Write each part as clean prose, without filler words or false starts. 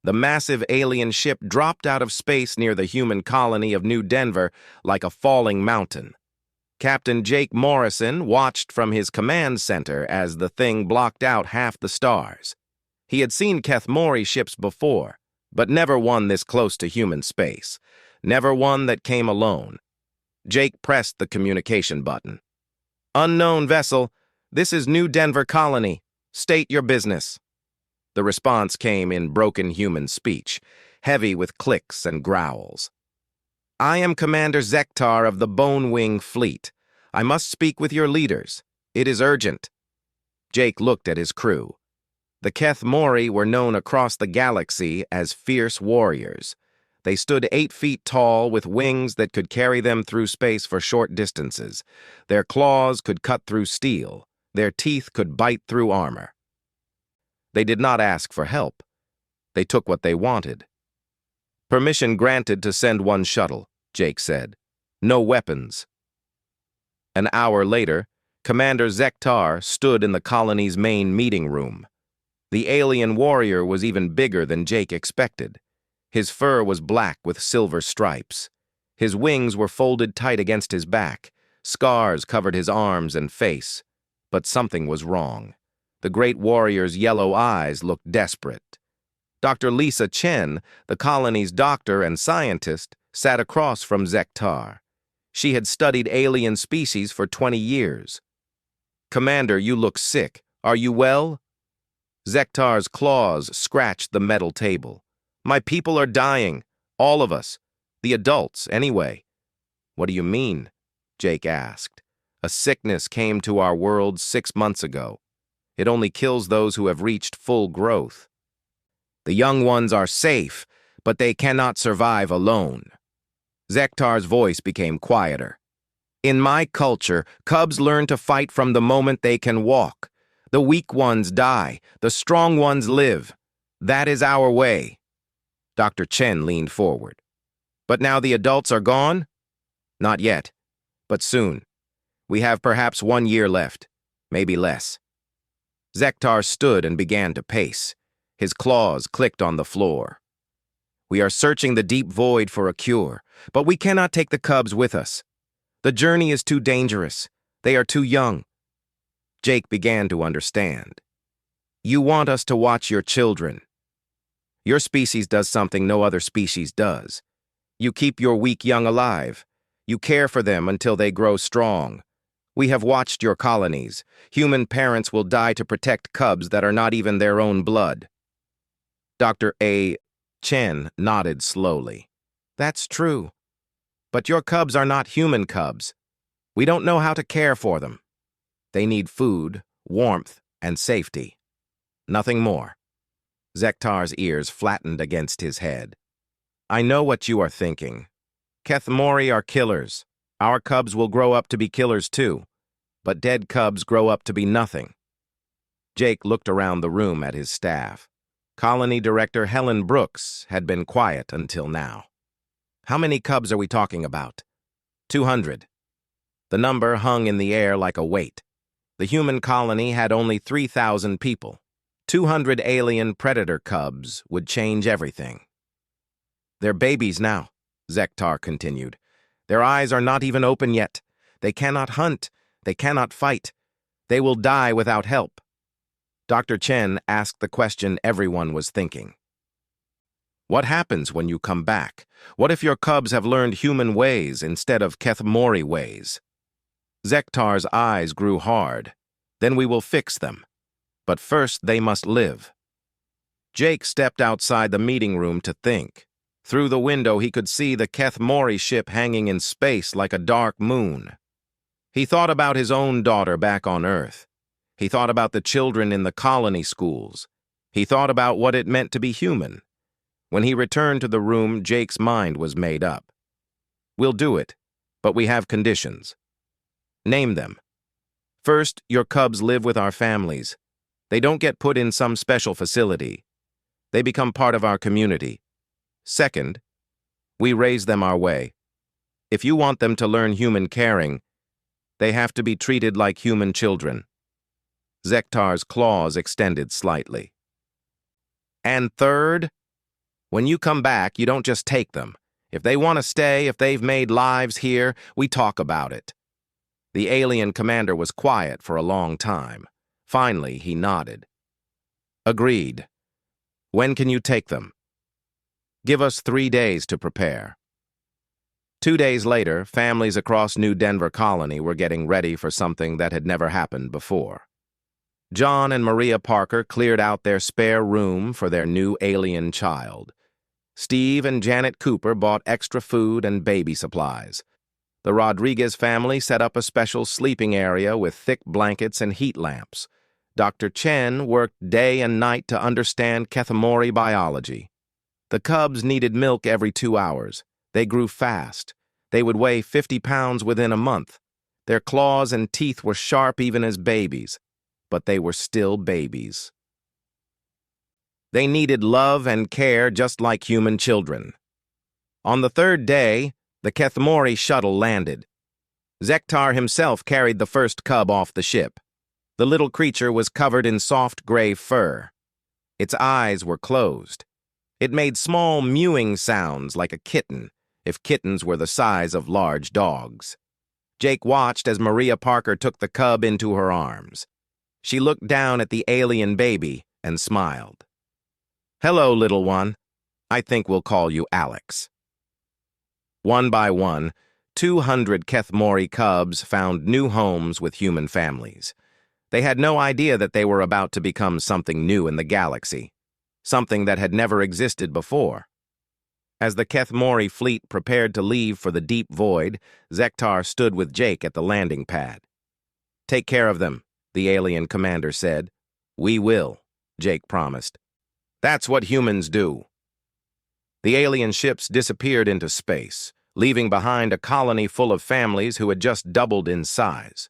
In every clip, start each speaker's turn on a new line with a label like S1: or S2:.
S1: The massive alien ship dropped out of space near the human colony of New Denver like a falling mountain. Captain Jake Morrison watched from his command center as the thing blocked out half the stars. He had seen Kethmori ships before, but never one this close to human space. Never one that came alone. Jake pressed the communication button. "Unknown vessel, this is New Denver Colony. State your business." The response came in broken human speech, heavy with clicks and growls. "I am Commander Zektar of the Bone Wing Fleet. I must speak with your leaders. It is urgent." Jake looked at his crew. The Kethmori were known across the galaxy as fierce warriors. They stood 8 feet tall with wings that could carry them through space for short distances. Their claws could cut through steel. Their teeth could bite through armor. They did not ask for help. They took what they wanted. "Permission granted to send one shuttle," Jake said. "No weapons." An hour later, Commander Zektar stood in the colony's main meeting room. The alien warrior was even bigger than Jake expected. His fur was black with silver stripes. His wings were folded tight against his back. Scars covered his arms and face. But something was wrong. The great warrior's yellow eyes looked desperate. Dr. Lisa Chen, the colony's doctor and scientist, sat across from Zektar. She had studied alien species for 20 years. "Commander, you look sick. Are you well?" Zektar's claws scratched the metal table. "My people are dying. All of us. The adults, anyway." "What do you mean?" Jake asked. "A sickness came to our world 6 months ago. It only kills those who have reached full growth. The young ones are safe, but they cannot survive alone." Zektar's voice became quieter. "In my culture, cubs learn to fight from the moment they can walk. The weak ones die, the strong ones live. That is our way." Dr. Chen leaned forward. "But now the adults are gone?" "Not yet, but soon. We have perhaps 1 year left, maybe less." Zektar stood and began to pace. His claws clicked on the floor. "We are searching the deep void for a cure, but we cannot take the cubs with us. The journey is too dangerous. They are too young." Jake began to understand. "You want us to watch your children. Your species does something no other species does. You keep your weak young alive. You care for them until they grow strong. We have watched your colonies. Human parents will die to protect cubs that are not even their own blood." Dr. A. Chen nodded slowly. "That's true. But your cubs are not human cubs. We don't know how to care for them. They need food, warmth, and safety. Nothing more." Zektar's ears flattened against his head. "I know what you are thinking. Kethmori are killers. Our cubs will grow up to be killers too. But dead cubs grow up to be nothing." Jake looked around the room at his staff. Colony Director Helen Brooks had been quiet until now. "How many cubs are we talking about?" 200. The number hung in the air like a weight. The human colony had only 3,000 people. 200 alien predator cubs would change everything. "They're babies now," Zektar continued. "Their eyes are not even open yet. They cannot hunt. They cannot fight. They will die without help." Dr. Chen asked the question everyone was thinking. "What happens when you come back? What if your cubs have learned human ways instead of Kethmori ways?" Zektar's eyes grew hard. "Then we will fix them. But first they must live." Jake stepped outside the meeting room to think. Through the window he could see the Kethmori ship hanging in space like a dark moon. He thought about his own daughter back on Earth. He thought about the children in the colony schools. He thought about what it meant to be human. When he returned to the room, Jake's mind was made up. "We'll do it, but we have conditions." "Name them." "First, your cubs live with our families. They don't get put in some special facility. They become part of our community. Second, we raise them our way. If you want them to learn human caring, they have to be treated like human children." Zektar's claws extended slightly. "And third, When you come back, you don't just take them. If they want to stay, if they've made lives here, we talk about it." The alien commander was quiet for a long time. Finally, he nodded. "Agreed. When can you take them?" "Give us 3 days to prepare." 2 days later, families across New Denver Colony were getting ready for something that had never happened before. John and Maria Parker cleared out their spare room for their new alien child. Steve and Janet Cooper bought extra food and baby supplies. The Rodriguez family set up a special sleeping area with thick blankets and heat lamps. Dr. Chen worked day and night to understand Kethemori biology. The cubs needed milk every 2 hours. They grew fast. They would weigh 50 pounds within a month. Their claws and teeth were sharp even as babies, but they were still babies. They needed love and care just like human children. On the 3rd day, the Kethemori shuttle landed. Zektar himself carried the first cub off the ship. The little creature was covered in soft gray fur. Its eyes were closed. It made small mewing sounds like a kitten, if kittens were the size of large dogs. Jake watched as Maria Parker took the cub into her arms. She looked down at the alien baby and smiled. "Hello, little one. I think we'll call you Alex." One by one, 200 Kethemori cubs found new homes with human families. They had no idea that they were about to become something new in the galaxy, something that had never existed before. As the Kethemori fleet prepared to leave for the deep void, Zektar stood with Jake at the landing pad. "Take care of them," the alien commander said. "We will," Jake promised. "That's what humans do." The alien ships disappeared into space, leaving behind a colony full of families who had just doubled in size.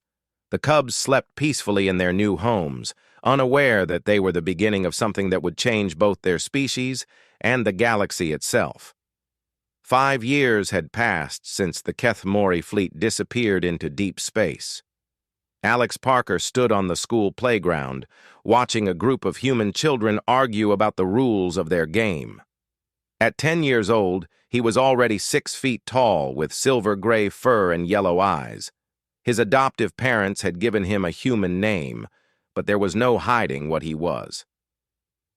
S1: The cubs slept peacefully in their new homes, unaware that they were the beginning of something that would change both their species and the galaxy itself. 5 years had passed since the Kethemori fleet disappeared into deep space. Alex Parker stood on the school playground, watching a group of human children argue about the rules of their game. At 10 years old, he was already 6 feet tall with silver-gray fur and yellow eyes. His adoptive parents had given him a human name, but there was no hiding what he was.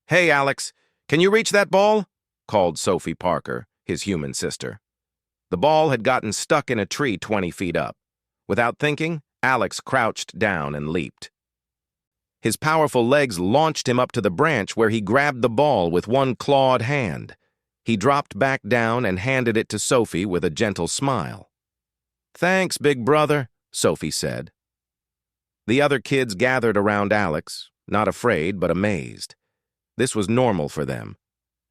S1: "Hey, Alex, can you reach that ball?" called Sophie Parker, his human sister. The ball had gotten stuck in a tree 20 feet up. Without thinking, Alex crouched down and leaped. His powerful legs launched him up to the branch where he grabbed the ball with one clawed hand. He dropped back down and handed it to Sophie with a gentle smile. "Thanks, big brother," Sophie said. The other kids gathered around Alex, not afraid but amazed. This was normal for them.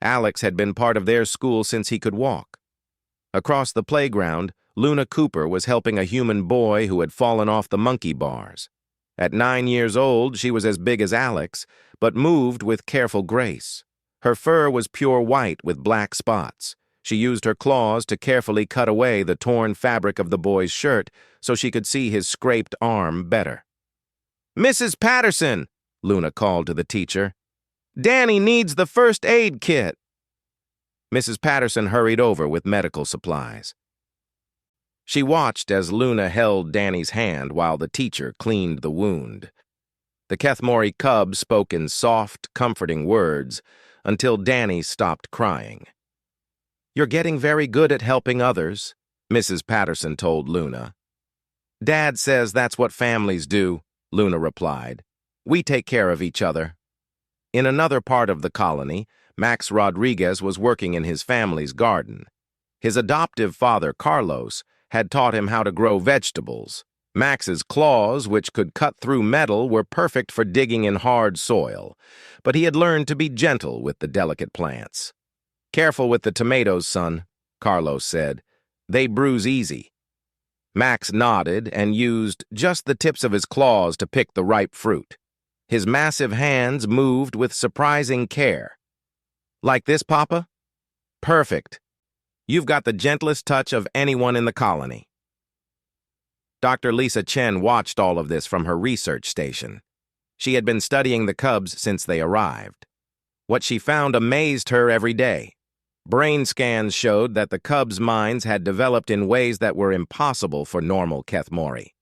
S1: Alex had been part of their school since he could walk. Across the playground, Luna Cooper was helping a human boy who had fallen off the monkey bars. At 9 years old, she was as big as Alex, but moved with careful grace. Her fur was pure white with black spots. She used her claws to carefully cut away the torn fabric of the boy's shirt so she could see his scraped arm better. "Mrs. Patterson," Luna called to the teacher. "Danny needs the first aid kit." Mrs. Patterson hurried over with medical supplies. She watched as Luna held Danny's hand while the teacher cleaned the wound. The Kethemori cub spoke in soft, comforting words until Danny stopped crying. "You're getting very good at helping others," Mrs. Patterson told Luna. "Dad says that's what families do," Luna replied. "We take care of each other." In another part of the colony, Max Rodriguez was working in his family's garden. His adoptive father, Carlos, had taught him how to grow vegetables. Max's claws, which could cut through metal, were perfect for digging in hard soil, but he had learned to be gentle with the delicate plants. "Careful with the tomatoes, son," Carlos said. "They bruise easy." Max nodded and used just the tips of his claws to pick the ripe fruit. His massive hands moved with surprising care. "Like this, Papa?" "Perfect. You've got the gentlest touch of anyone in the colony." Dr. Lisa Chen watched all of this from her research station. She had been studying the cubs since they arrived. What she found amazed her every day. Brain scans showed that the cubs' minds had developed in ways that were impossible for normal Kethmori.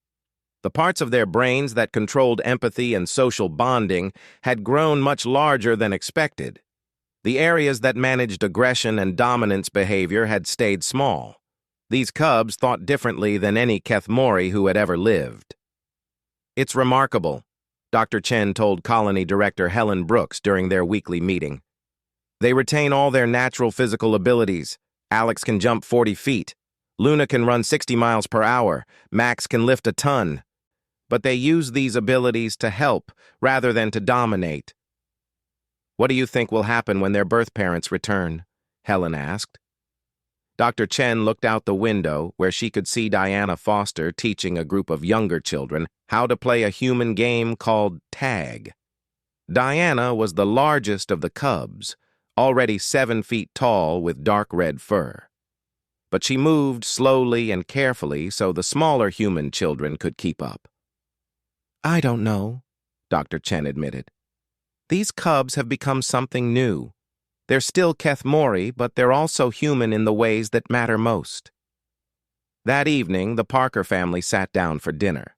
S1: The parts of their brains that controlled empathy and social bonding had grown much larger than expected. The areas that managed aggression and dominance behavior had stayed small. These cubs thought differently than any Kethmori who had ever lived. "It's remarkable," Dr. Chen told Colony Director Helen Brooks during their weekly meeting. "They retain all their natural physical abilities. Alex can jump 40 feet. Luna can run 60 miles per hour. Max can lift a ton. But they use these abilities to help rather than to dominate." "What do you think will happen when their birth parents return?" Helen asked. Dr. Chen looked out the window where she could see Diana Foster teaching a group of younger children how to play a human game called tag. Diana was the largest of the cubs, already 7 feet tall with dark red fur. But she moved slowly and carefully so the smaller human children could keep up. "I don't know," Dr. Chen admitted. "These cubs have become something new. They're still Kethmori, but they're also human in the ways that matter most." That evening, the Parker family sat down for dinner.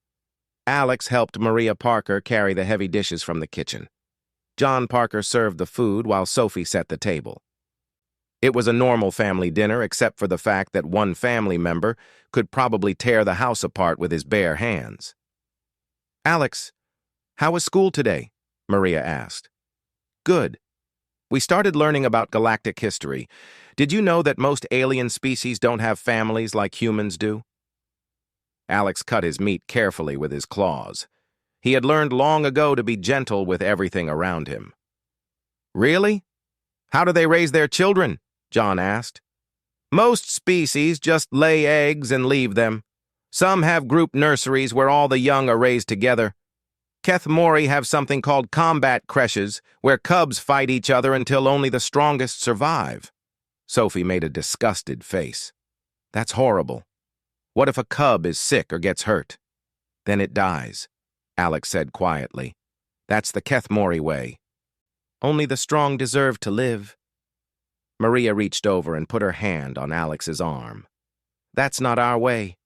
S1: Alex helped Maria Parker carry the heavy dishes from the kitchen. John Parker served the food while Sophie set the table. It was a normal family dinner except for the fact that one family member could probably tear the house apart with his bare hands. "Alex, how was school today?" Maria asked. "Good. We started learning about galactic history. Did you know that most alien species don't have families like humans do?" Alex cut his meat carefully with his claws. He had learned long ago to be gentle with everything around him. "Really? How do they raise their children?" John asked. "Most species just lay eggs and leave them. Some have group nurseries where all the young are raised together. Kethmori have something called combat creches, where cubs fight each other until only the strongest survive." Sophie made a disgusted face. "That's horrible. What if a cub is sick or gets hurt?" "Then it dies," Alex said quietly. "That's the Kethmori way. Only the strong deserve to live." Maria reached over and put her hand on Alex's arm. "That's not our way."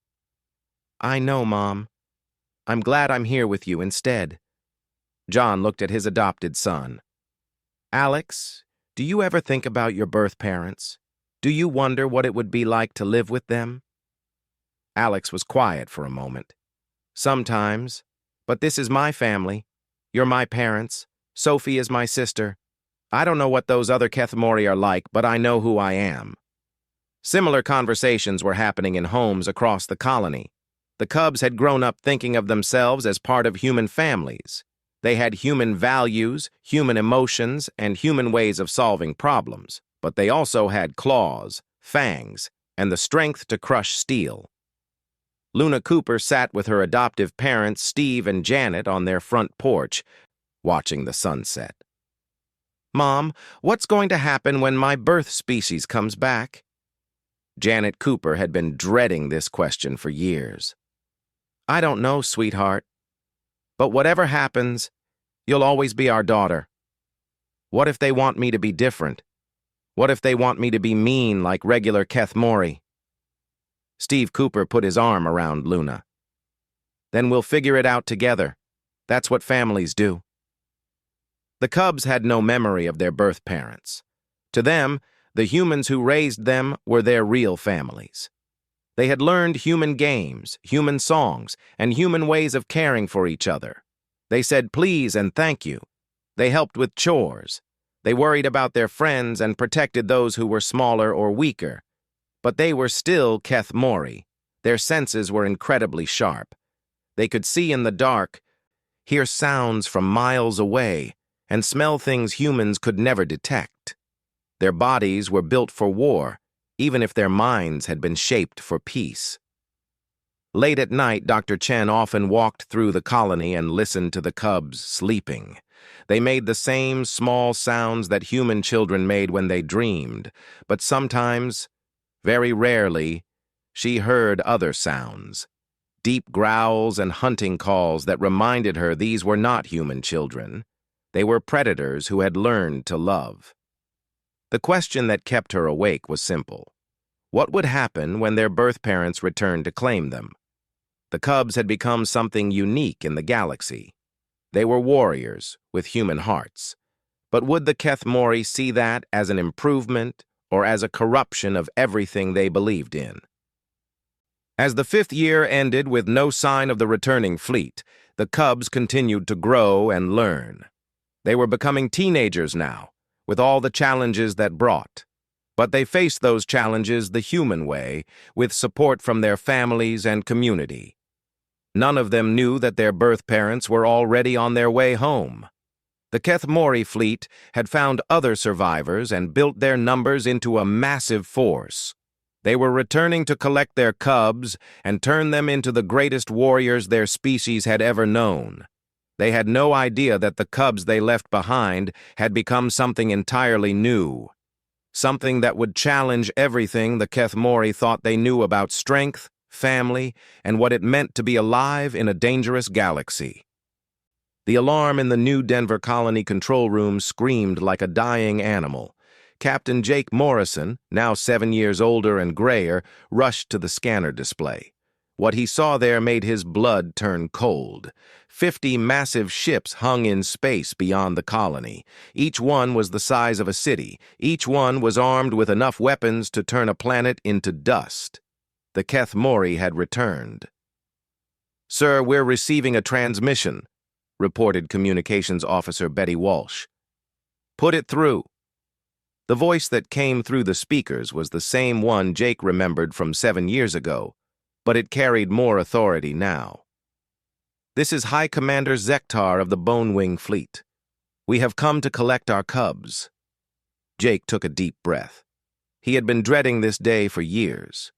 S1: "I know, Mom. I'm glad I'm here with you instead." John looked at his adopted son. "Alex, do you ever think about your birth parents? Do you wonder what it would be like to live with them?" Alex was quiet for a moment. "Sometimes, but this is my family. You're my parents. Sophie is my sister. I don't know what those other Kethmori are like, but I know who I am." Similar conversations were happening in homes across the colony. The cubs had grown up thinking of themselves as part of human families. They had human values, human emotions, and human ways of solving problems, but they also had claws, fangs, and the strength to crush steel. Luna Cooper sat with her adoptive parents, Steve and Janet, on their front porch, watching the sunset. "Mom, what's going to happen when my birth species comes back?" Janet Cooper had been dreading this question for years. "I don't know, sweetheart. But whatever happens, you'll always be our daughter. What if they want me to be different? What if they want me to be mean like regular Kethmori?" Steve Cooper put his arm around Luna. "Then we'll figure it out together. That's what families do." The cubs had no memory of their birth parents. To them, the humans who raised them were their real families. They had learned human games, human songs, and human ways of caring for each other. They said please and thank you. They helped with chores. They worried about their friends and protected those who were smaller or weaker. But they were still Kethmori. Their senses were incredibly sharp. They could see in the dark, hear sounds from miles away, and smell things humans could never detect. Their bodies were built for war, even if their minds had been shaped for peace. Late at night, Dr. Chen often walked through the colony and listened to the cubs sleeping. They made the same small sounds that human children made when they dreamed, but sometimes, very rarely, she heard other sounds. Deep growls and hunting calls that reminded her these were not human children. They were predators who had learned to love. The question that kept her awake was simple. What would happen when their birth parents returned to claim them? The cubs had become something unique in the galaxy. They were warriors with human hearts. But would the Keth-Mori see that as an improvement or as a corruption of everything they believed in? As the 5th year ended with no sign of the returning fleet, the cubs continued to grow and learn. They were becoming teenagers now, with all the challenges that brought. But they faced those challenges the human way, with support from their families and community. None of them knew that their birth parents were already on their way home. The Keth-Mori fleet had found other survivors and built their numbers into a massive force. They were returning to collect their cubs and turn them into the greatest warriors their species had ever known. They had no idea that the cubs they left behind had become something entirely new. Something that would challenge everything the Keth-Mori thought they knew about strength, family, and what it meant to be alive in a dangerous galaxy. The alarm in the New Denver colony control room screamed like a dying animal. Captain Jake Morrison, now 7 years older and grayer, rushed to the scanner display. What he saw there made his blood turn cold. 50 massive ships hung in space beyond the colony. Each one was the size of a city. Each one was armed with enough weapons to turn a planet into dust. The Keth-Mori had returned. "Sir, we're receiving a transmission," reported Communications Officer Betty Walsh. "Put it through." The voice that came through the speakers was the same one Jake remembered from 7 years ago, but it carried more authority now. "This is High Commander Zektar of the Bonewing Fleet. We have come to collect our cubs." Jake took a deep breath. He had been dreading this day for years.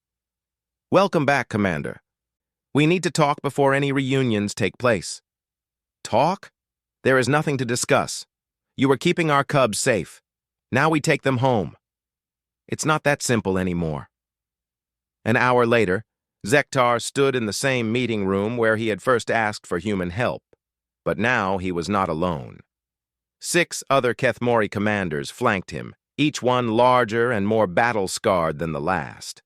S1: "Welcome back, Commander. We need to talk before any reunions take place." "Talk? There is nothing to discuss. You are keeping our cubs safe. Now we take them home." "It's not that simple anymore." An hour later, Zektar stood in the same meeting room where he had first asked for human help, but now he was not alone. 6 other Keth-Mori commanders flanked him, each one larger and more battle-scarred than the last.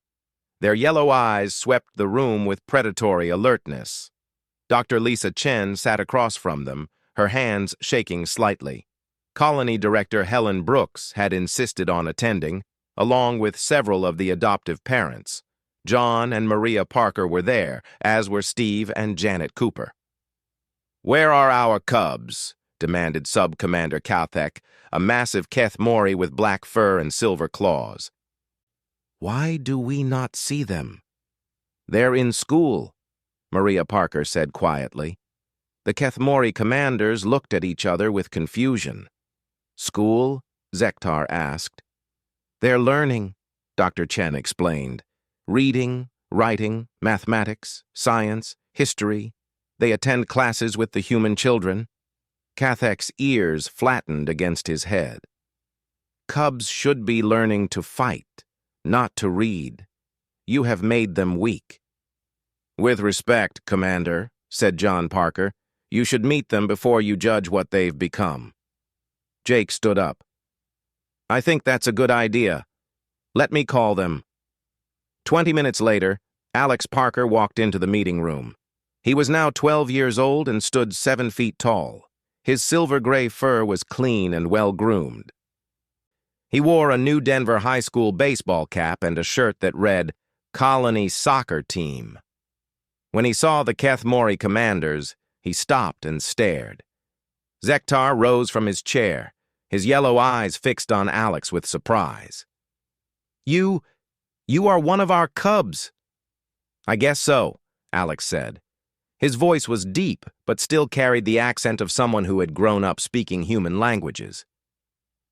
S1: Their yellow eyes swept the room with predatory alertness. Dr. Lisa Chen sat across from them, her hands shaking slightly. Colony Director Helen Brooks had insisted on attending, along with several of the adoptive parents. John and Maria Parker were there, as were Steve and Janet Cooper. "Where are our cubs?" demanded Sub-Commander Kauthek, a massive Keth-Mori with black fur and silver claws. "Why do we not see them?" "They're in school," Maria Parker said quietly. The Keth-Mori commanders looked at each other with confusion. "School?" Zektar asked. "They're learning," Dr. Chen explained. "Reading, writing, mathematics, science, history. They attend classes with the human children." Kauthek's ears flattened against his head. "Cubs should be learning to fight, not to read. You have made them weak." "With respect, Commander," said John Parker, "you should meet them before you judge what they've become." Jake stood up. "I think that's a good idea. Let me call them." 20 minutes later, Alex Parker walked into the meeting room. He was now 12 years old and stood 7 feet tall. His silver-gray fur was clean and well-groomed. He wore a New Denver High School baseball cap and a shirt that read, "Colony Soccer Team." When he saw the Keth-Mori commanders, he stopped and stared. Zektar rose from his chair, his yellow eyes fixed on Alex with surprise. You are one of our cubs." "I guess so," Alex said. His voice was deep, but still carried the accent of someone who had grown up speaking human languages.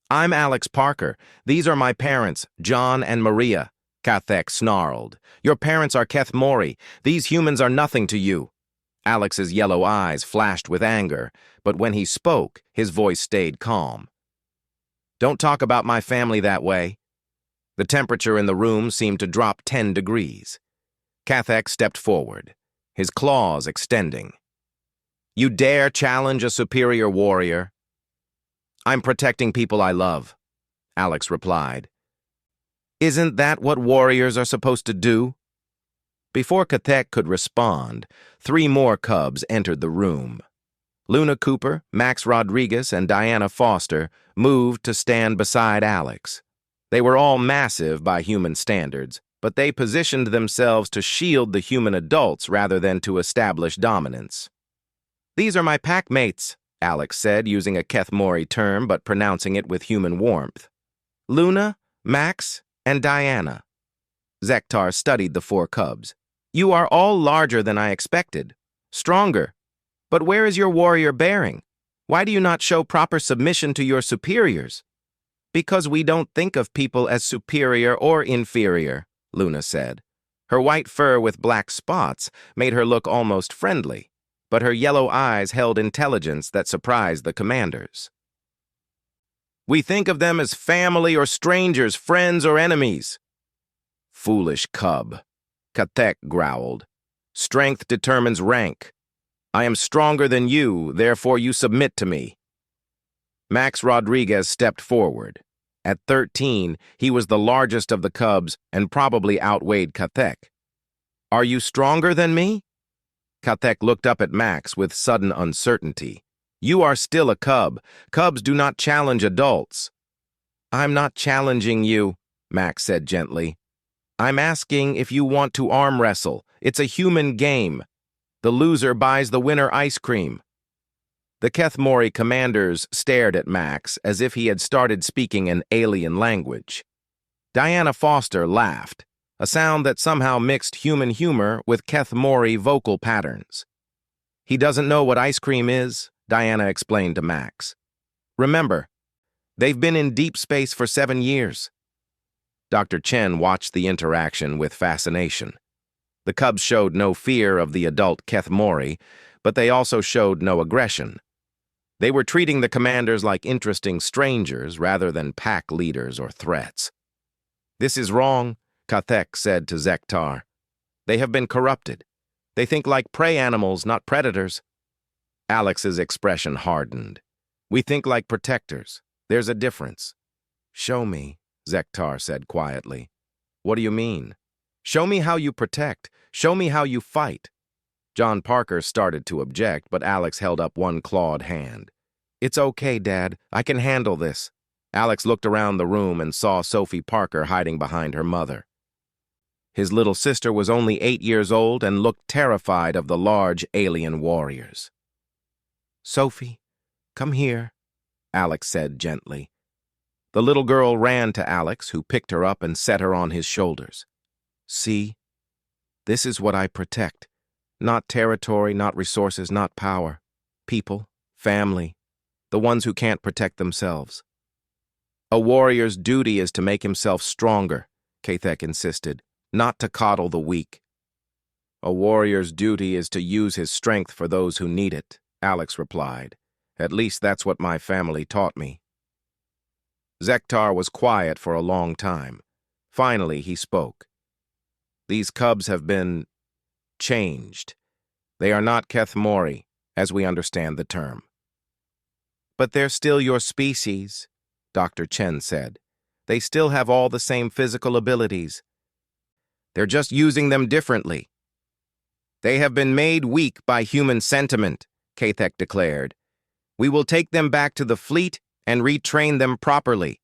S1: "I'm Alex Parker. These are my parents, John and Maria," Kauthek snarled. "Your parents are Keth-Mori. These humans are nothing to you." Alex's yellow eyes flashed with anger, but when he spoke, his voice stayed calm. "Don't talk about my family that way." The temperature in the room seemed to drop 10 degrees. Kauthek stepped forward, his claws extending. "You dare challenge a superior warrior?" "I'm protecting people I love." Alex replied. Isn't that what warriors are supposed to do? Before Kathek could respond, 3 more cubs entered the room. Luna Cooper, Max Rodriguez, and Diana Foster moved to stand beside Alex. They were all massive by human standards, but they positioned themselves to shield the human adults rather than to establish dominance. These are my pack mates, Alex said, using a Kethmori term but pronouncing it with human warmth. Luna, Max, and Diana. Zektar studied the 4 cubs. You are all larger than I expected. Stronger. But where is your warrior bearing? Why do you not show proper submission to your superiors? Because we don't think of people as superior or inferior, Luna said. Her white fur with black spots made her look almost friendly, but her yellow eyes held intelligence that surprised the commanders. We think of them as family or strangers, friends or enemies. Foolish cub, Kathek growled. Strength determines rank. I am stronger than you, therefore you submit to me. Max Rodriguez stepped forward. At 13, he was the largest of the cubs and probably outweighed Kathek. Are you stronger than me? Kathek looked up at Max with sudden uncertainty. You are still a cub. Cubs do not challenge adults. I'm not challenging you, Max said gently. I'm asking if you want to arm wrestle. It's a human game. The loser buys the winner ice cream. The Kethmori commanders stared at Max as if he had started speaking an alien language. Diana Foster laughed, a sound that somehow mixed human humor with Kethmori vocal patterns. He doesn't know what ice cream is, Diana explained to Max. Remember, they've been in deep space for 7 years. Dr. Chen watched the interaction with fascination. The cubs showed no fear of the adult Kethmori, but they also showed no aggression. They were treating the commanders like interesting strangers rather than pack leaders or threats. This is wrong, Kathek said to Zektar. They have been corrupted. They think like prey animals, not predators. Alex's expression hardened. We think like protectors. There's a difference. Show me, Zektar said quietly. What do you mean? Show me how you protect. Show me how you fight. John Parker started to object, but Alex held up one clawed hand. It's okay, Dad. I can handle this. Alex looked around the room and saw Sophie Parker hiding behind her mother. His little sister was only 8 years old and looked terrified of the large alien warriors. Sophie, come here, Alex said gently. The little girl ran to Alex, who picked her up and set her on his shoulders. See? This is what I protect. Not territory, not resources, not power. People, family, the ones who can't protect themselves. A warrior's duty is to make himself stronger, Kathek insisted, not to coddle the weak. A warrior's duty is to use his strength for those who need it, Alex replied. At least that's what my family taught me. Zektar was quiet for a long time. Finally, he spoke. These cubs have been changed. They are not Kethmori, as we understand the term. But they're still your species, Dr. Chen said. They still have all the same physical abilities. They're just using them differently. They have been made weak by human sentiment, Kathek declared. We will take them back to the fleet and retrain them properly.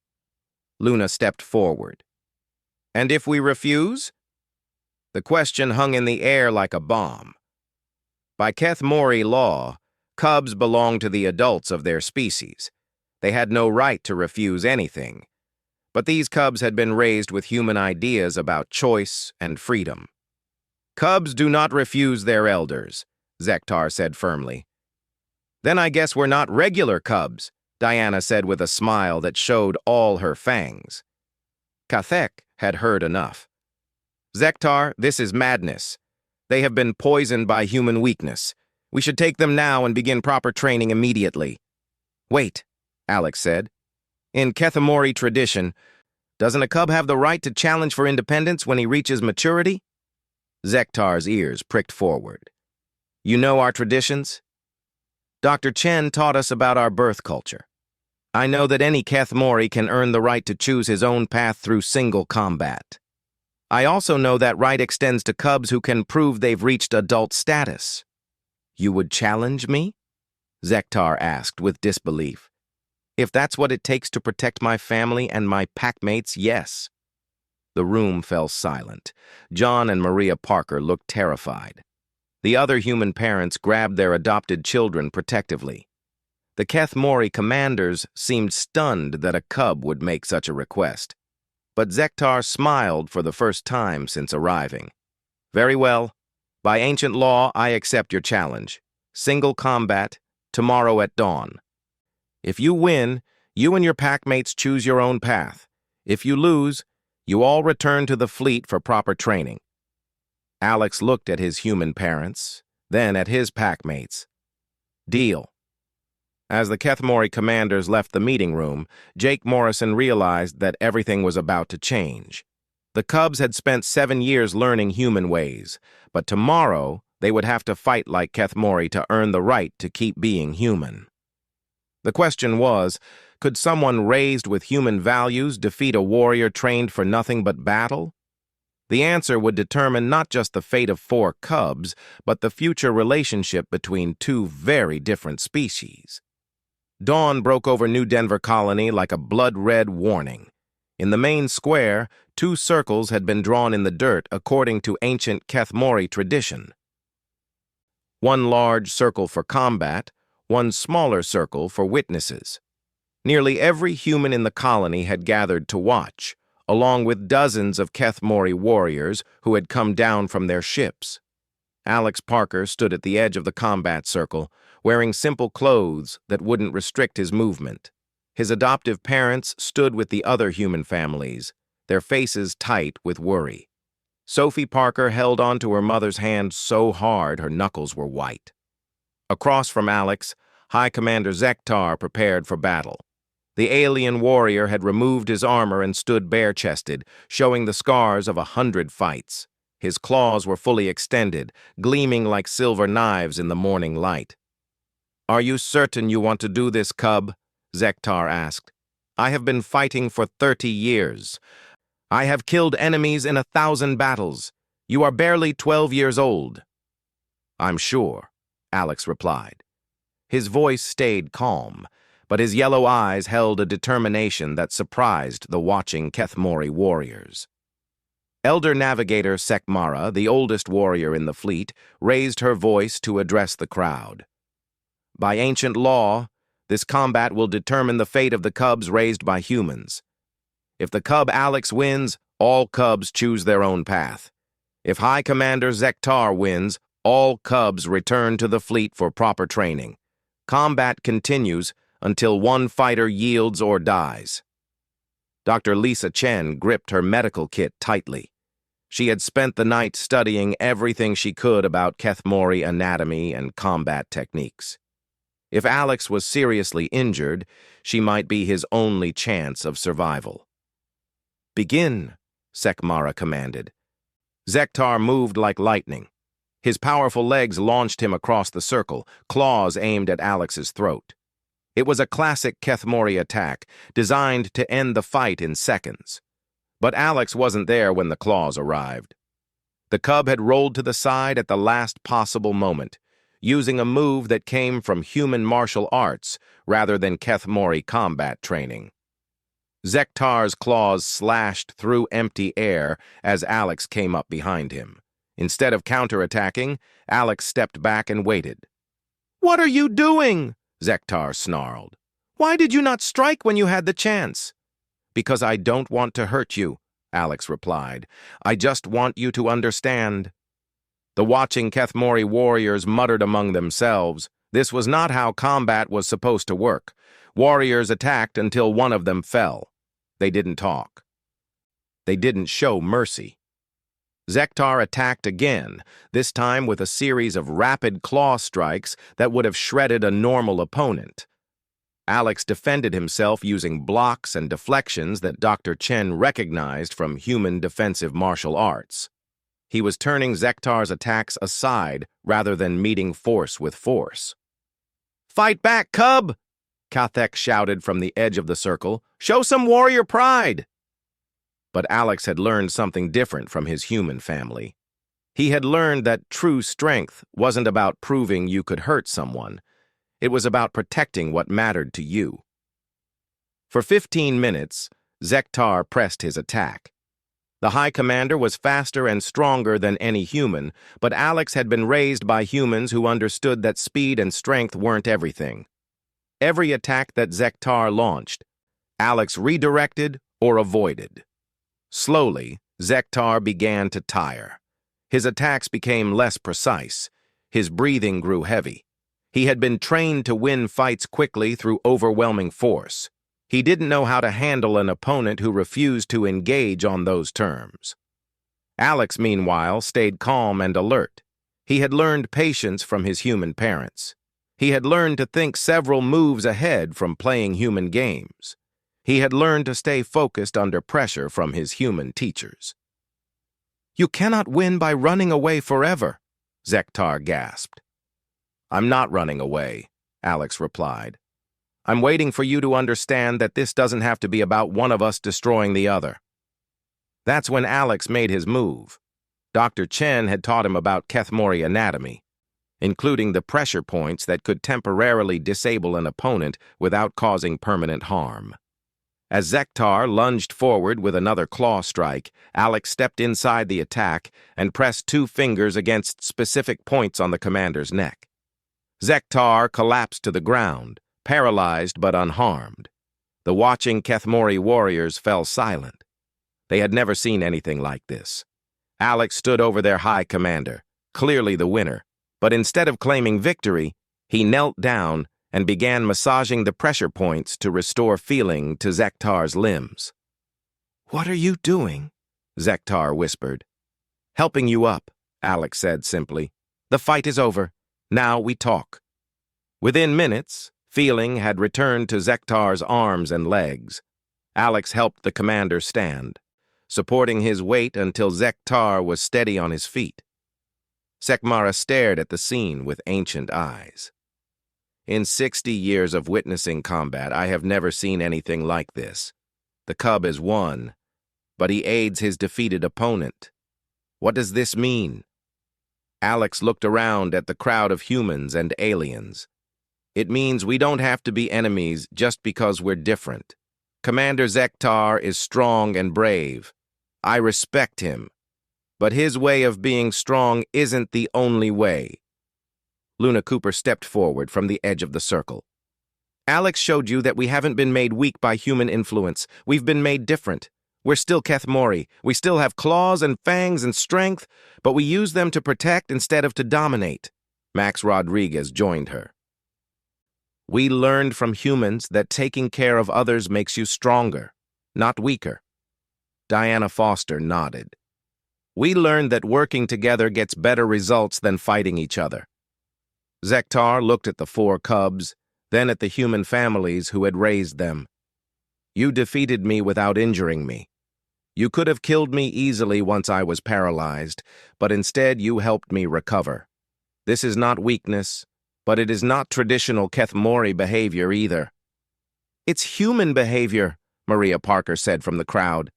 S1: Luna stepped forward. And if we refuse? The question hung in the air like a bomb. By Kethmori law, cubs belong to the adults of their species. They had no right to refuse anything. But these cubs had been raised with human ideas about choice and freedom. Cubs do not refuse their elders, Zektar said firmly. Then I guess we're not regular cubs, Diana said with a smile that showed all her fangs. Kathek had heard enough. Zektar, this is madness. They have been poisoned by human weakness. We should take them now and begin proper training immediately. Wait, Alex said. In Kethmori tradition, doesn't a cub have the right to challenge for independence when he reaches maturity? Zektar's ears pricked forward. You know our traditions? Dr. Chen taught us about our birth culture. I know that any Kethmori can earn the right to choose his own path through single combat. I also know that right extends to cubs who can prove they've reached adult status. You would challenge me? Zektar asked with disbelief. If that's what it takes to protect my family and my packmates, yes. The room fell silent. John and Maria Parker looked terrified. The other human parents grabbed their adopted children protectively. The Kethmori commanders seemed stunned that a cub would make such a request. But Zektar smiled for the first time since arriving. Very well. By ancient law, I accept your challenge. Single combat, tomorrow at dawn. If you win, you and your packmates choose your own path. If you lose, you all return to the fleet for proper training. Alex looked at his human parents, then at his packmates. Deal. As the Kethmori commanders left the meeting room, Jake Morrison realized that everything was about to change. The Cubs had spent 7 years learning human ways, but tomorrow they would have to fight like Kethmori to earn the right to keep being human. The question was, could someone raised with human values defeat a warrior trained for nothing but battle? The answer would determine not just the fate of 4 cubs, but the future relationship between 2 very different species. Dawn broke over New Denver colony like a blood-red warning. In the main square, 2 circles had been drawn in the dirt according to ancient Kethmori tradition. One large circle for combat, one smaller circle for witnesses. Nearly every human in the colony had gathered to watch, along with dozens of Kethmori warriors who had come down from their ships. Alex Parker stood at the edge of the combat circle, wearing simple clothes that wouldn't restrict his movement. His adoptive parents stood with the other human families, their faces tight with worry. Sophie Parker held onto her mother's hand so hard her knuckles were white. Across from Alex, High Commander Zektar prepared for battle. The alien warrior had removed his armor and stood bare-chested, showing the scars of 100 fights. His claws were fully extended, gleaming like silver knives in the morning light. "Are you certain you want to do this, cub?" Zektar asked. "I have been fighting for 30 years. I have killed enemies in 1,000 battles. You are barely 12 years old." "I'm sure," Alex replied. His voice stayed calm, but his yellow eyes held a determination that surprised the watching Kethmori warriors. Elder Navigator Sekmara, the oldest warrior in the fleet, raised her voice to address the crowd. "By ancient law, this combat will determine the fate of the cubs raised by humans. If the cub Alex wins, all cubs choose their own path. If High Commander Zektar wins, all cubs return to the fleet for proper training. Combat continues until one fighter yields or dies." Dr. Lisa Chen gripped her medical kit tightly. She had spent the night studying everything she could about Kethmori anatomy and combat techniques. If Alex was seriously injured, she might be his only chance of survival. "Begin," Sekmara commanded. Zektar moved like lightning. His powerful legs launched him across the circle, claws aimed at Alex's throat. It was a classic Kethmori attack, designed to end the fight in seconds. But Alex wasn't there when the claws arrived. The cub had rolled to the side at the last possible moment, using a move that came from human martial arts rather than Kethmori combat training. Zektar's claws slashed through empty air as Alex came up behind him. Instead of counterattacking, Alex stepped back and waited. "What are you doing?" Zektar snarled. "Why did you not strike when you had the chance?" "Because I don't want to hurt you," Alex replied. "I just want you to understand." The watching Kethmori warriors muttered among themselves. This was not how combat was supposed to work. Warriors attacked until one of them fell. They didn't talk. They didn't show mercy. Zektar attacked again, this time with a series of rapid claw strikes that would have shredded a normal opponent. Alex defended himself using blocks and deflections that Dr. Chen recognized from human defensive martial arts. He was turning Zektar's attacks aside rather than meeting force with force. "Fight back, cub!" Kathek shouted from the edge of the circle. "Show some warrior pride!" But Alex had learned something different from his human family. He had learned that true strength wasn't about proving you could hurt someone. It was about protecting what mattered to you. For 15 minutes, Zektar pressed his attack. The High Commander was faster and stronger than any human, but Alex had been raised by humans who understood that speed and strength weren't everything. Every attack that Zektar launched, Alex redirected or avoided. Slowly, Zektar began to tire. His attacks became less precise. His breathing grew heavy. He had been trained to win fights quickly through overwhelming force. He didn't know how to handle an opponent who refused to engage on those terms. Alex, meanwhile, stayed calm and alert. He had learned patience from his human parents. He had learned to think several moves ahead from playing human games. He had learned to stay focused under pressure from his human teachers. "You cannot win by running away forever," Zektar gasped. "I'm not running away," Alex replied. "I'm waiting for you to understand that this doesn't have to be about one of us destroying the other." That's when Alex made his move. Dr. Chen had taught him about Kethmori anatomy, including the pressure points that could temporarily disable an opponent without causing permanent harm. As Zektar lunged forward with another claw strike, Alex stepped inside the attack and pressed 2 fingers against specific points on the commander's neck. Zektar collapsed to the ground, paralyzed but unharmed. The watching Kethmori warriors fell silent. They had never seen anything like this. Alex stood over their high commander, clearly the winner, but instead of claiming victory, he knelt down and began massaging the pressure points to restore feeling to Zektar's limbs. "What are you doing?" Zektar whispered. "Helping you up," Alex said simply. "The fight is over. Now we talk." Within minutes, feeling had returned to Zektar's arms and legs. Alex helped the commander stand, supporting his weight until Zektar was steady on his feet. Sekmara stared at the scene with ancient eyes. "In 60 years of witnessing combat, I have never seen anything like this. The cub has won, but he aids his defeated opponent. What does this mean?" Alex looked around at the crowd of humans and aliens. "It means we don't have to be enemies just because we're different. Commander Zektar is strong and brave. I respect him. But his way of being strong isn't the only way." Luna Cooper stepped forward from the edge of the circle. "Alex showed you that we haven't been made weak by human influence. We've been made different. We're still Kethmori. We still have claws and fangs and strength, but we use them to protect instead of to dominate." Max Rodriguez joined her. "We learned from humans that taking care of others makes you stronger, not weaker." Diana Foster nodded. "We learned that working together gets better results than fighting each other." Zektar looked at the 4 cubs, then at the human families who had raised them. "You defeated me without injuring me. You could have killed me easily once I was paralyzed, but instead you helped me recover. This is not weakness, but it is not traditional Kethmori behavior either." "It's human behavior," Maria Parker said from the crowd.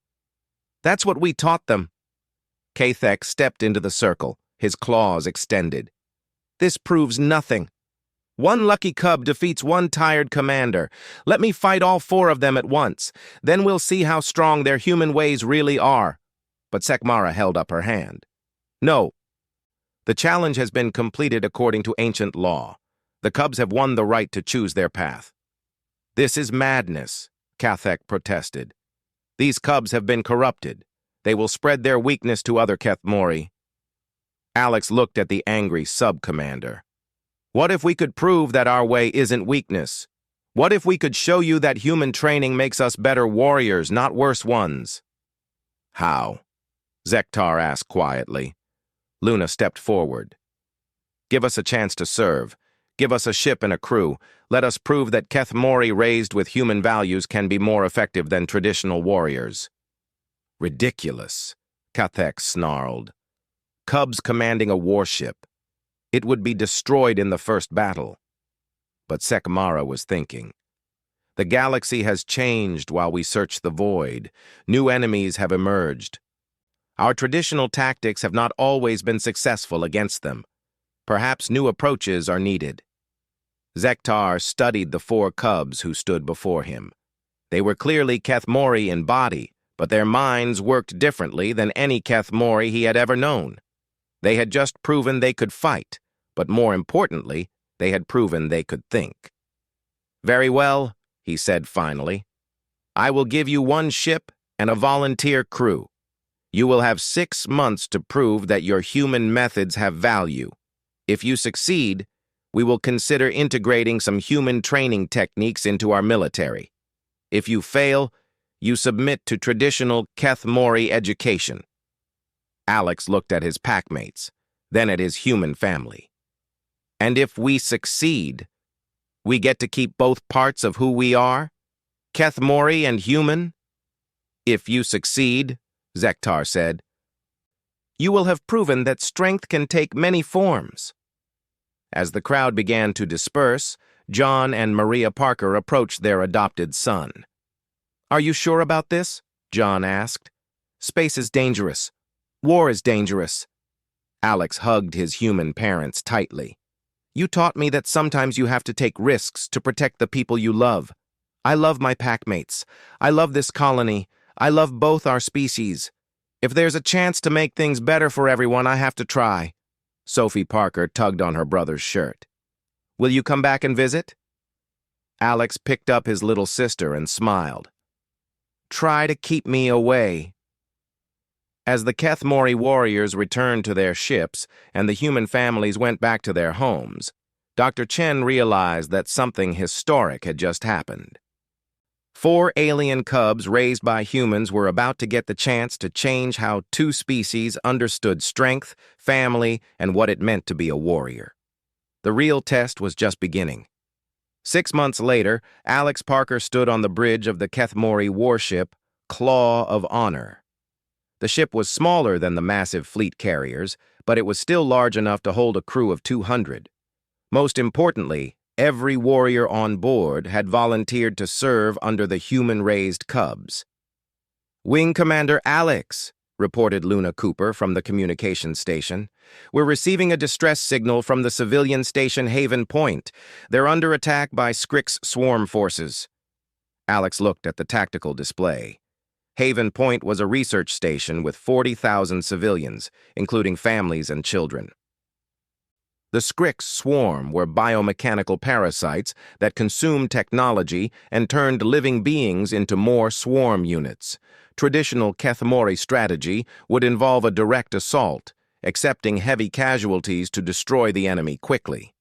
S1: "That's what we taught them." Kathek stepped into the circle, his claws extended. "This proves nothing. One lucky cub defeats one tired commander. Let me fight all 4 of them at once. Then we'll see how strong their human ways really are." But Sekmara held up her hand. "No. The challenge has been completed according to ancient law. The cubs have won the right to choose their path." "This is madness," Kathek protested. "These cubs have been corrupted. They will spread their weakness to other Kethmori." Alex looked at the angry sub-commander. "What if we could prove that our way isn't weakness? What if we could show you that human training makes us better warriors, not worse ones?" "How?" Zektar asked quietly. Luna stepped forward. "Give us a chance to serve. Give us a ship and a crew. Let us prove that Kethmori raised with human values can be more effective than traditional warriors." "Ridiculous," Kathek snarled. "Cubs commanding a warship. It would be destroyed in the first battle." But Sekmara was thinking. The galaxy has changed while we search the void. New enemies have emerged. Our traditional tactics have not always been successful against them. Perhaps new approaches are needed. Zektar studied the four cubs who stood before him. They were clearly Kethmori in body, but their minds worked differently than any Kethmori he had ever known. They had just proven they could fight, but more importantly, they had proven they could think. "Very well," he said finally. "I will give you one ship and a volunteer crew. You will have 6 months to prove that your human methods have value. If you succeed, we will consider integrating some human training techniques into our military. If you fail, you submit to traditional Kethmori education." Alex looked at his packmates, then at his human family. "And if we succeed, we get to keep both parts of who we are? Kethmori and human?" "If you succeed," Zektar said, "you will have proven that strength can take many forms." As the crowd began to disperse, John and Maria Parker approached their adopted son. "Are you sure about this?" John asked. "Space is dangerous. War is dangerous." Alex hugged his human parents tightly. "You taught me that sometimes you have to take risks to protect the people you love. I love my packmates. I love this colony. I love both our species. If there's a chance to make things better for everyone, I have to try." Sophie Parker tugged on her brother's shirt. "Will you come back and visit?" Alex picked up his little sister and smiled. "Try to keep me away." As the Kethmori warriors returned to their ships and the human families went back to their homes, Dr. Chen realized that something historic had just happened. 4 alien cubs raised by humans were about to get the chance to change how 2 species understood strength, family, and what it meant to be a warrior. The real test was just beginning. 6 months later, Alex Parker stood on the bridge of the Kethmori warship, Claw of Honor. The ship was smaller than the massive fleet carriers, but it was still large enough to hold a crew of 200. Most importantly, every warrior on board had volunteered to serve under the human-raised cubs. "Wing Commander Alex," reported Luna Cooper from the communications station. "We're receiving a distress signal from the civilian station Haven Point. They're under attack by Scrix swarm forces." Alex looked at the tactical display. Haven Point was a research station with 40,000 civilians, including families and children. The Scrix swarm were biomechanical parasites that consumed technology and turned living beings into more swarm units. Traditional Kethmori strategy would involve a direct assault, accepting heavy casualties to destroy the enemy quickly.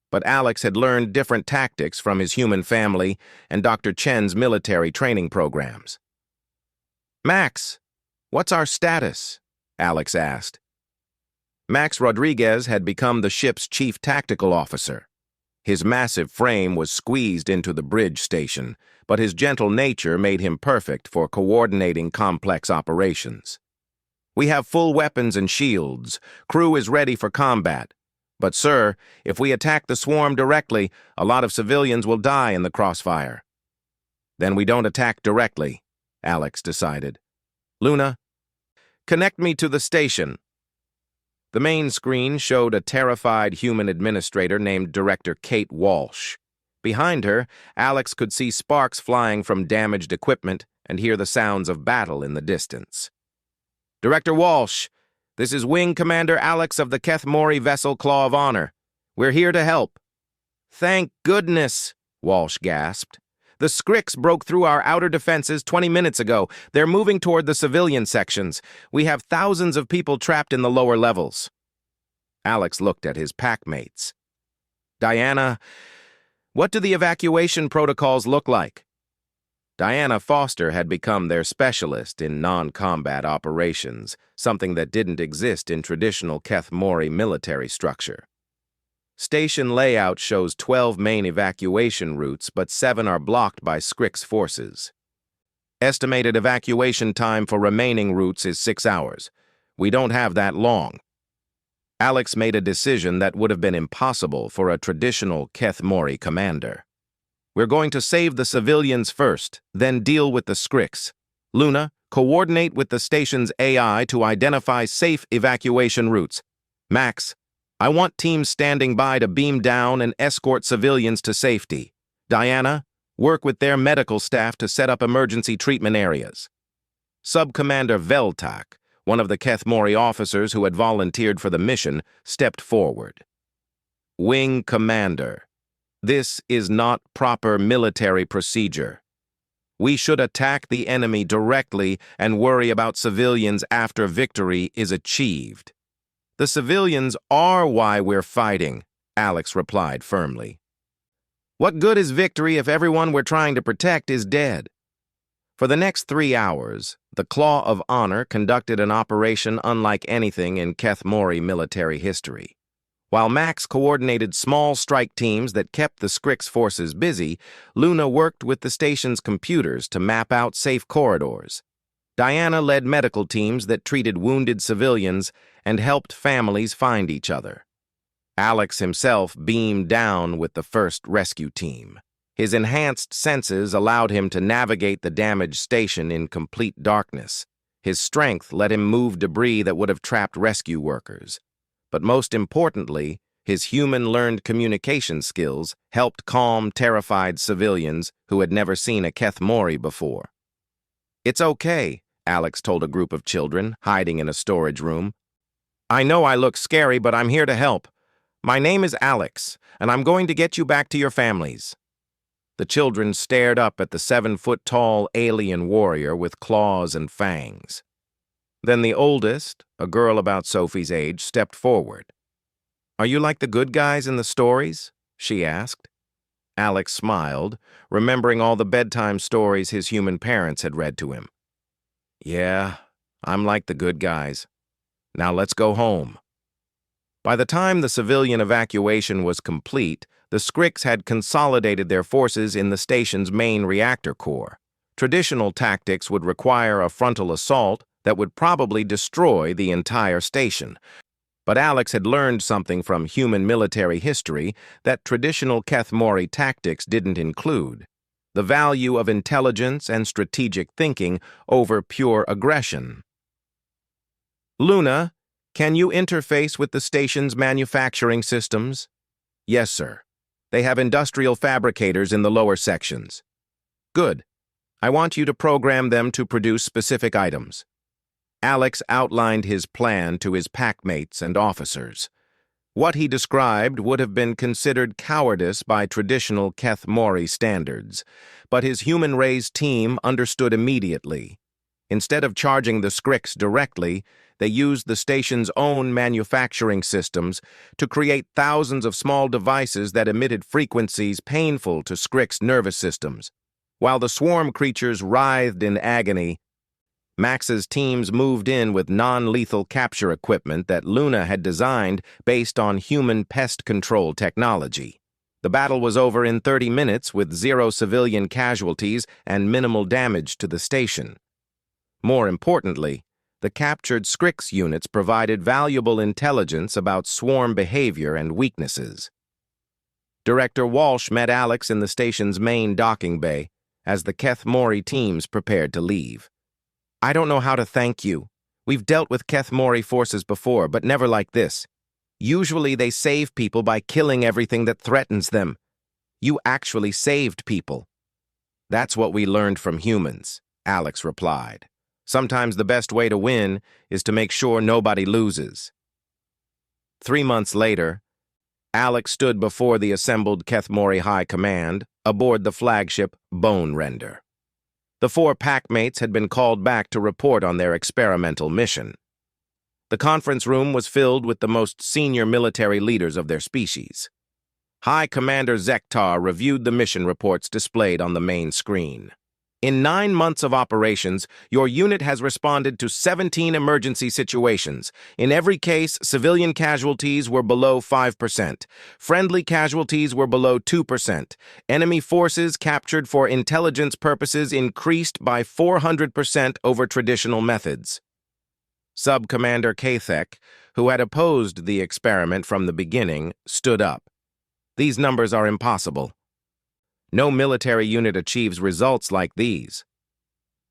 S1: But Alex had learned different tactics from his human family and Dr. Chen's military training programs. "Max, what's our status?" Alex asked. Max Rodriguez had become the ship's chief tactical officer. His massive frame was squeezed into the bridge station, but his gentle nature made him perfect for coordinating complex operations. "We have full weapons and shields. Crew is ready for combat. But, sir, if we attack the swarm directly, a lot of civilians will die in the crossfire." "Then we don't attack directly," Alex decided. "Luna, connect me to the station." The main screen showed a terrified human administrator named Director Kate Walsh. Behind her, Alex could see sparks flying from damaged equipment and hear the sounds of battle in the distance. "Director Walsh, this is Wing Commander Alex of the Kethmori vessel Claw of Honor. We're here to help." "Thank goodness," Walsh gasped. "The Scrix broke through our outer defenses 20 minutes ago. They're moving toward the civilian sections. We have thousands of people trapped in the lower levels." Alex looked at his packmates. "Diana, what do the evacuation protocols look like?" Diana Foster had become their specialist in non-combat operations, something that didn't exist in traditional Kethmori military structure. Station layout shows 12 main evacuation routes, but 7 are blocked by Scrix forces. Estimated evacuation time for remaining routes is 6 hours. We don't have that long. Alex made a decision that would have been impossible for a traditional Kethmori commander. We're going to save the civilians first, then deal with the Scrix. Luna, coordinate with the station's AI to identify safe evacuation routes. Max, I want teams standing by to beam down and escort civilians to safety. Diana, work with their medical staff to set up emergency treatment areas. Sub-Commander Veltak, one of the Kethmori officers who had volunteered for the mission, stepped forward. Wing Commander, this is not proper military procedure. We should attack the enemy directly and worry about civilians after victory is achieved. The civilians are why we're fighting, Alex replied firmly. What good is victory if everyone we're trying to protect is dead? For the next 3 hours, the Claw of Honor conducted an operation unlike anything in Kethmori military history. While Max coordinated small strike teams that kept the Scrix forces busy, Luna worked with the station's computers to map out safe corridors. Diana led medical teams that treated wounded civilians and helped families find each other. Alex himself beamed down with the first rescue team. His enhanced senses allowed him to navigate the damaged station in complete darkness. His strength let him move debris that would have trapped rescue workers. But most importantly, his human-learned communication skills helped calm terrified civilians who had never seen a Kethmori before. It's okay, Alex told a group of children hiding in a storage room. I know I look scary, but I'm here to help. My name is Alex, and I'm going to get you back to your families. The children stared up at the 7-foot-tall alien warrior with claws and fangs. Then the oldest, a girl about Sophie's age, stepped forward. Are you like the good guys in the stories? She asked. Alex smiled, remembering all the bedtime stories his human parents had read to him. Yeah, I'm like the good guys. Now let's go home. By the time the civilian evacuation was complete, the Scrix had consolidated their forces in the station's main reactor core. Traditional tactics would require a frontal assault that would probably destroy the entire station. But Alex had learned something from human military history that traditional Kethmori tactics didn't include: the value of intelligence and strategic thinking over pure aggression. Luna, can you interface with the station's manufacturing systems? Yes, sir. They have industrial fabricators in the lower sections. Good. I want you to program them to produce specific items. Alex outlined his plan to his packmates and officers. What he described would have been considered cowardice by traditional Kethmori standards, but his human-raised team understood immediately. Instead of charging the Scrix directly, they used the station's own manufacturing systems to create thousands of small devices that emitted frequencies painful to Scrix nervous systems. While the swarm creatures writhed in agony, Max's teams moved in with non-lethal capture equipment that Luna had designed based on human pest control technology. The battle was over in 30 minutes with 0 civilian casualties and minimal damage to the station. More importantly, the captured Scrix units provided valuable intelligence about swarm behavior and weaknesses. Director Walsh met Alex in the station's main docking bay as the Kethmori teams prepared to leave. I don't know how to thank you. We've dealt with Kethmori forces before, but never like this. Usually they save people by killing everything that threatens them. You actually saved people. That's what we learned from humans, Alex replied. Sometimes the best way to win is to make sure nobody loses. 3 months later, Alex stood before the assembled Kethmori High Command aboard the flagship Bone Render. The 4 packmates had been called back to report on their experimental mission. The conference room was filled with the most senior military leaders of their species. High Commander Zektar reviewed the mission reports displayed on the main screen. In 9 months of operations, your unit has responded to 17 emergency situations. In every case, civilian casualties were below 5%. Friendly casualties were below 2%. Enemy forces captured for intelligence purposes increased by 400% over traditional methods. Sub-Commander Kathek, who had opposed the experiment from the beginning, stood up. These numbers are impossible. No military unit achieves results like these.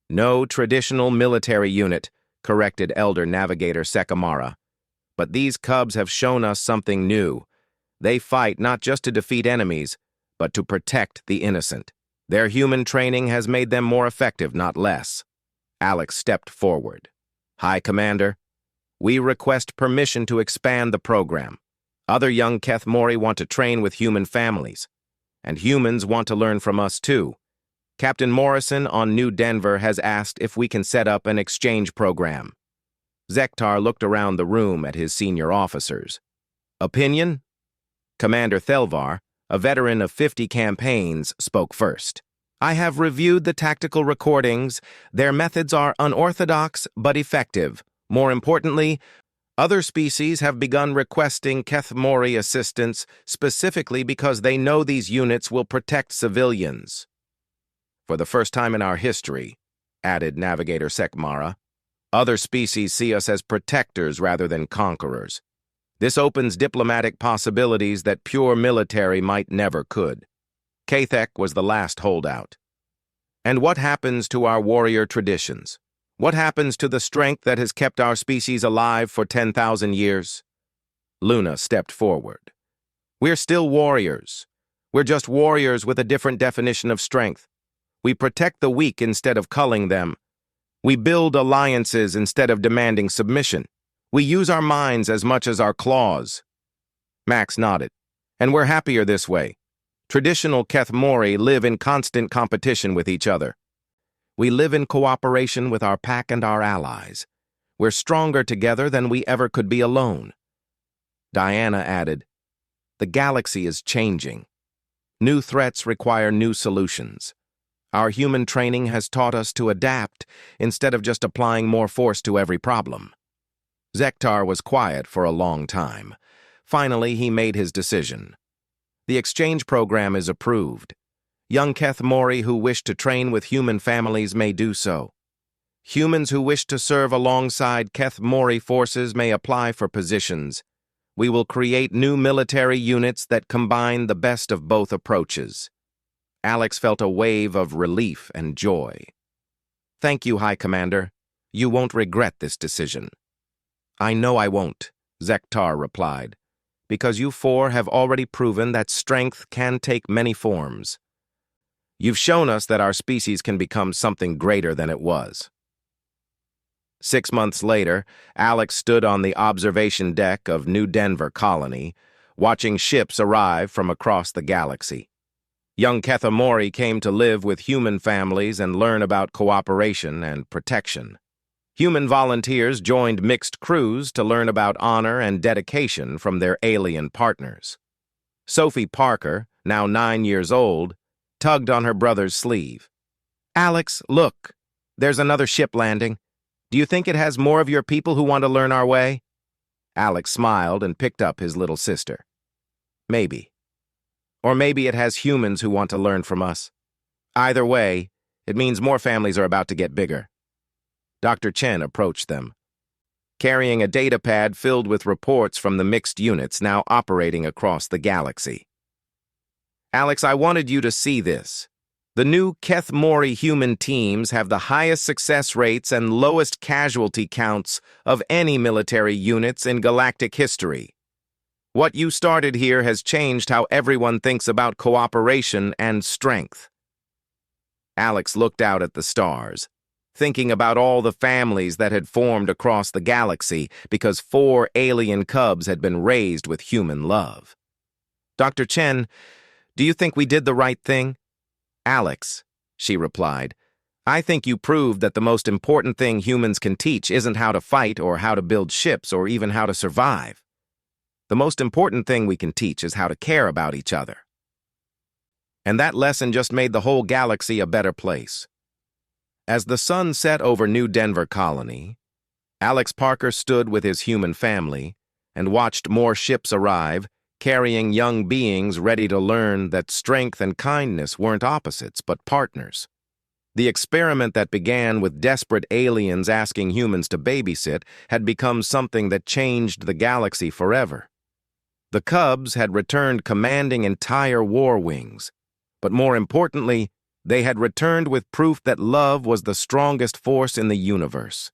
S1: No traditional military unit, corrected Elder Navigator Sekimara. But these cubs have shown us something new. They fight not just to defeat enemies, but to protect the innocent. Their human training has made them more effective, not less. Alex stepped forward. High Commander, we request permission to expand the program. Other young Keth Mori want to train with human families, and humans want to learn from us too. Captain Morrison on New Denver has asked if we can set up an exchange program. Zektar looked around the room at his senior officers. Opinion? Commander Thelvar, a veteran of 50 campaigns, spoke first. I have reviewed the tactical recordings. Their methods are unorthodox but effective. More importantly, other species have begun requesting Keth Mori assistance specifically because they know these units will protect civilians. For the first time in our history, added Navigator Sekimara, other species see us as protectors rather than conquerors. This opens diplomatic possibilities that pure military might never could. Kathek was the last holdout. And what happens to our warrior traditions? What happens to the strength that has kept our species alive for 10,000 years? Luna stepped forward. We're still warriors. We're just warriors with a different definition of strength. We protect the weak instead of culling them. We build alliances instead of demanding submission. We use our minds as much as our claws. Max nodded. And we're happier this way. Traditional Keth Mori live in constant competition with each other. We live in cooperation with our pack and our allies. We're stronger together than we ever could be alone. Diana added, the galaxy is changing. New threats require new solutions. Our human training has taught us to adapt instead of just applying more force to every problem. Zektar was quiet for a long time. Finally, he made his decision. The exchange program is approved. Young Keth Mori who wish to train with human families may do so. Humans who wish to serve alongside Keth Mori forces may apply for positions. We will create new military units that combine the best of both approaches. Alex felt a wave of relief and joy. Thank you, High Commander. You won't regret this decision. I know I won't, Zektar replied, because you four have already proven that strength can take many forms. You've shown us that our species can become something greater than it was. 6 months later, Alex stood on the observation deck of New Denver Colony, watching ships arrive from across the galaxy. Young Keth Mori came to live with human families and learn about cooperation and protection. Human volunteers joined mixed crews to learn about honor and dedication from their alien partners. Sophie Parker, now 9 years old, tugged on her brother's sleeve. Alex, look, there's another ship landing. Do you think it has more of your people who want to learn our way? Alex smiled and picked up his little sister. Maybe. Or maybe it has humans who want to learn from us. Either way, it means more families are about to get bigger. Dr. Chen approached them, carrying a data pad filled with reports from the mixed units now operating across the galaxy. Alex, I wanted you to see this. The new Keth Mori human teams have the highest success rates and lowest casualty counts of any military units in galactic history. What you started here has changed how everyone thinks about cooperation and strength. Alex looked out at the stars, thinking about all the families that had formed across the galaxy because 4 alien cubs had been raised with human love. Dr. Chen, do you think we did the right thing? Alex, she replied, I think you proved that the most important thing humans can teach isn't how to fight or how to build ships or even how to survive. The most important thing we can teach is how to care about each other. And that lesson just made the whole galaxy a better place. As the sun set over New Denver Colony, Alex Parker stood with his human family and watched more ships arrive, carrying young beings ready to learn that strength and kindness weren't opposites but partners. The experiment that began with desperate aliens asking humans to babysit had become something that changed the galaxy forever. The Cubs had returned commanding entire war wings, But more importantly, they had returned with proof that love was the strongest force in the universe.